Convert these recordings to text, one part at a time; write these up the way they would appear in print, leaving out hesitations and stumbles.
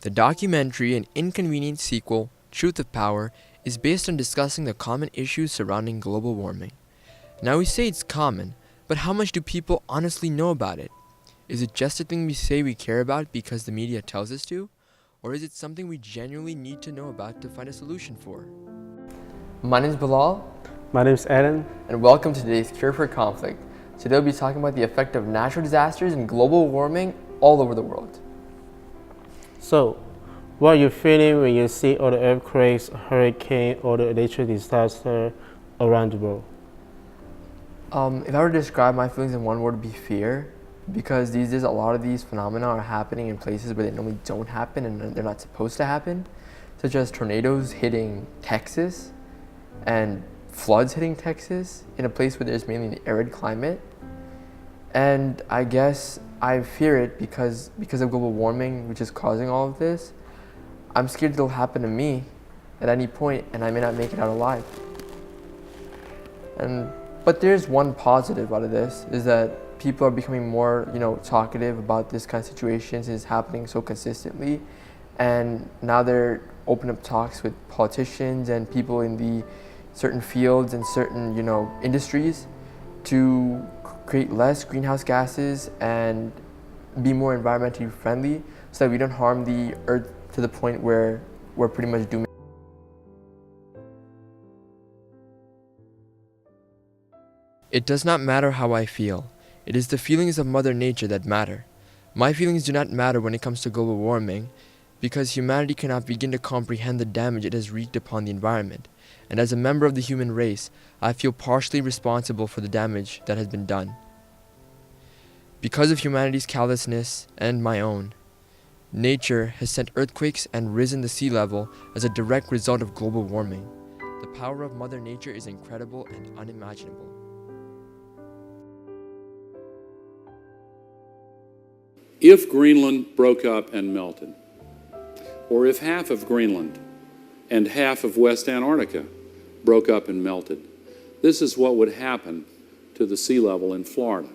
The documentary and Inconvenient sequel, Truth of Power, is based on discussing the common issues surrounding global warming. Now we say it's common, but how much do people honestly know about it? Is it just a thing we say we care about because the media tells us to? Or is it something we genuinely need to know about to find a solution for? My name is Bilal. My name is Adam. And welcome to today's Cure for Conflict. Today we'll be talking about the effect of natural disasters and global warming all over the world. So, what are you feeling when you see all the earthquakes, hurricane, or the natural disaster around the world? If I were to describe my feelings in one word, it would be fear. Because these days a lot of these phenomena are happening in places where they normally don't happen and they're not supposed to happen. Such as tornadoes hitting Texas and floods hitting Texas in a place where there's mainly an arid climate. And I guess I fear it because of global warming, which is causing all of this. I'm scared it'll happen to me at any point and I may not make it out alive. But there's one positive out of this, is that people are becoming more, talkative about this kind of situation since it's happening so consistently. And now they're opening up talks with politicians and people in the certain fields and certain, industries to create less greenhouse gases and be more environmentally friendly so that we don't harm the earth to the point where we're pretty much doomed. It does not matter how I feel. It is the feelings of Mother Nature that matter. My feelings do not matter when it comes to global warming because humanity cannot begin to comprehend the damage it has wreaked upon the environment. And as a member of the human race, I feel partially responsible for the damage that has been done. Because of humanity's callousness and my own, nature has sent earthquakes and risen the sea level as a direct result of global warming. The power of Mother Nature is incredible and unimaginable. If Greenland broke up and melted, or if half of Greenland and half of West Antarctica broke up and melted, this is what would happen to the sea level in Florida.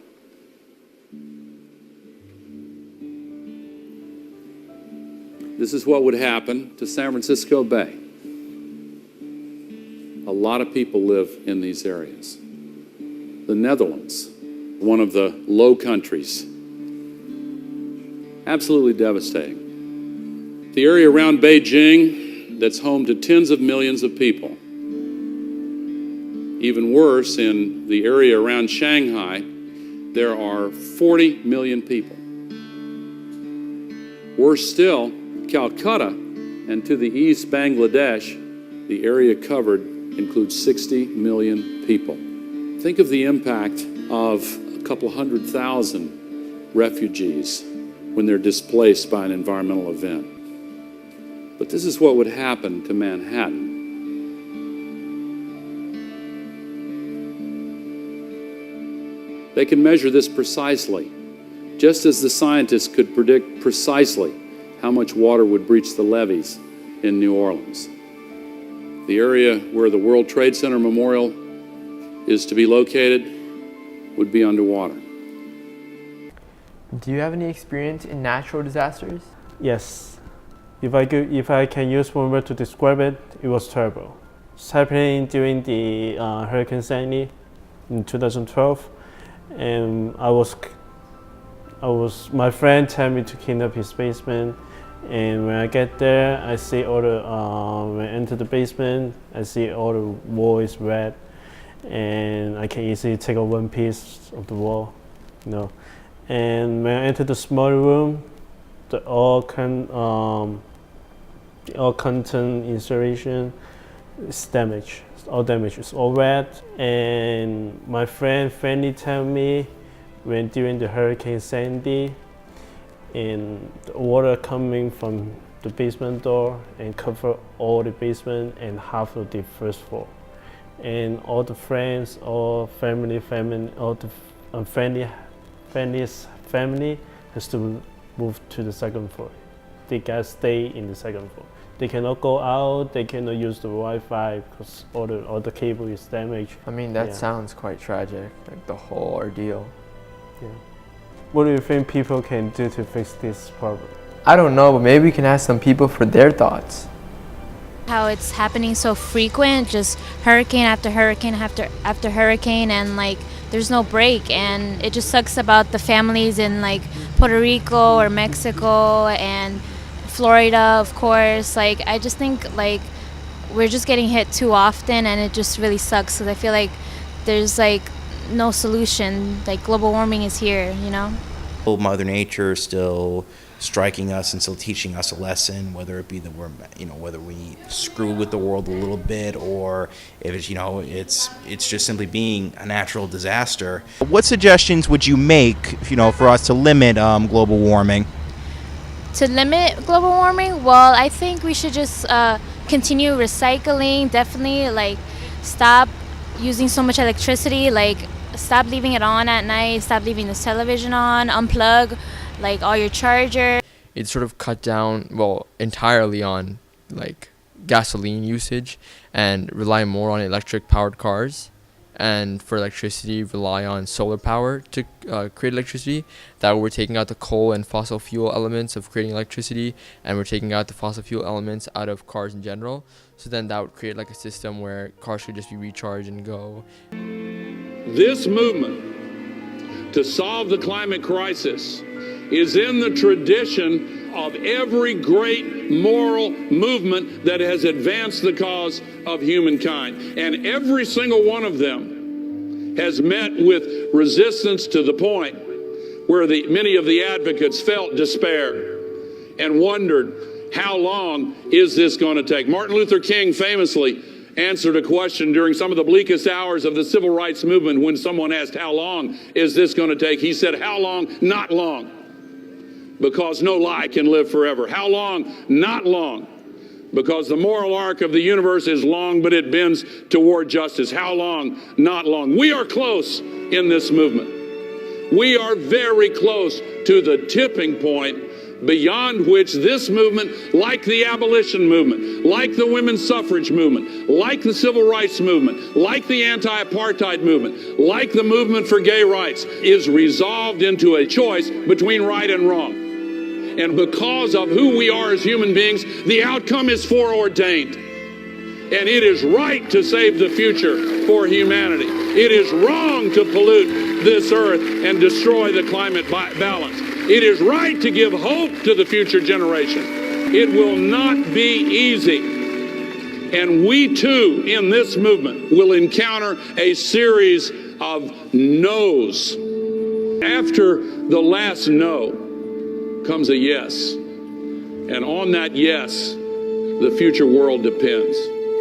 This is what would happen to San Francisco Bay. A lot of people live in these areas. The Netherlands, one of the low countries, absolutely devastating. The area around Beijing that's home to tens of millions of people. Even worse, in the area around Shanghai, there are 40 million people. Worse still, Calcutta and to the east, Bangladesh, the area covered includes 60 million people. Think of the impact of a couple 100,000 refugees when they're displaced by an environmental event. But this is what would happen to Manhattan. They can measure this precisely, just as the scientists could predict precisely how much water would breach the levees in New Orleans. The area where the World Trade Center Memorial is to be located would be underwater. Do you have any experience in natural disasters? Yes. If I can use one word to describe it, it was terrible. It's happening during the Hurricane Sandy in 2012, and my friend told me to clean up his basement, and when I get there, I see when I enter the basement, I see all the wall is red, and I can easily take out one piece of the wall, And when I enter the small room, the all content installation is damaged. It's all damaged. It's all red. And my friend Fanny told me when during the Hurricane Sandy, and the water coming from the basement door and cover all the basement and half of the first floor, and all the friends, all family, all the Fanny's family has to move to the second floor. They gotta stay in the second floor. They cannot go out, they cannot use the Wi-Fi because all the cable is damaged. I mean, that sounds quite tragic, like the whole ordeal. Yeah. What do you think people can do to fix this problem? I don't know, but maybe we can ask some people for their thoughts. How it's happening so frequent, just hurricane after hurricane after hurricane, and like there's no break, and it just sucks about the families in like Puerto Rico or Mexico and Florida, of course. Like I just think like we're just getting hit too often, and it just really sucks because I feel like there's like no solution. Like global warming is here, you know. Mother Nature is still striking us and still teaching us a lesson, whether it be that we're, whether we screw with the world a little bit, or if it's, it's just simply being a natural disaster. What suggestions would you make, for us to limit global warming? To limit global warming, well, I think we should just continue recycling. Definitely, like stop using so much electricity. Like stop leaving it on at night. Stop leaving the television on. Unplug like all your charger. It sort of cut down, well, entirely on like gasoline usage and rely more on electric powered cars, and for electricity rely on solar power to create electricity. That way we're taking out the coal and fossil fuel elements of creating electricity, and we're taking out the fossil fuel elements out of cars in general. So then that would create like a system where cars could just be recharged and go. This movement to solve the climate crisis is in the tradition of every great moral movement that has advanced the cause of humankind. And every single one of them has met with resistance to the point where many of the advocates felt despair and wondered, how long is this going to take? Martin Luther King famously answered a question during some of the bleakest hours of the civil rights movement when someone asked, how long is this going to take? He said, how long? Not long. Because no lie can live forever. How long? Not long. Because the moral arc of the universe is long, but it bends toward justice. How long? Not long. We are close in this movement. We are very close to the tipping point beyond which this movement, like the abolition movement, like the women's suffrage movement, like the civil rights movement, like the anti-apartheid movement, like the movement for gay rights, is resolved into a choice between right and wrong. And because of who we are as human beings, the outcome is foreordained. And it is right to save the future for humanity. It is wrong to pollute this earth and destroy the climate balance. It is right to give hope to the future generation. It will not be easy. And we too, in this movement, will encounter a series of no's. After the last no comes a yes. And on that yes, the future world depends.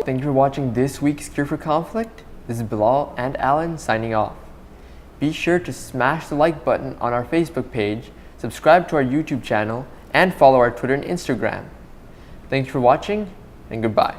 Thank you for watching this week's Cure for Conflict. This is Bilal and Alan signing off. Be sure to smash the like button on our Facebook page, subscribe to our YouTube channel, and follow our Twitter and Instagram. Thank you for watching, and goodbye.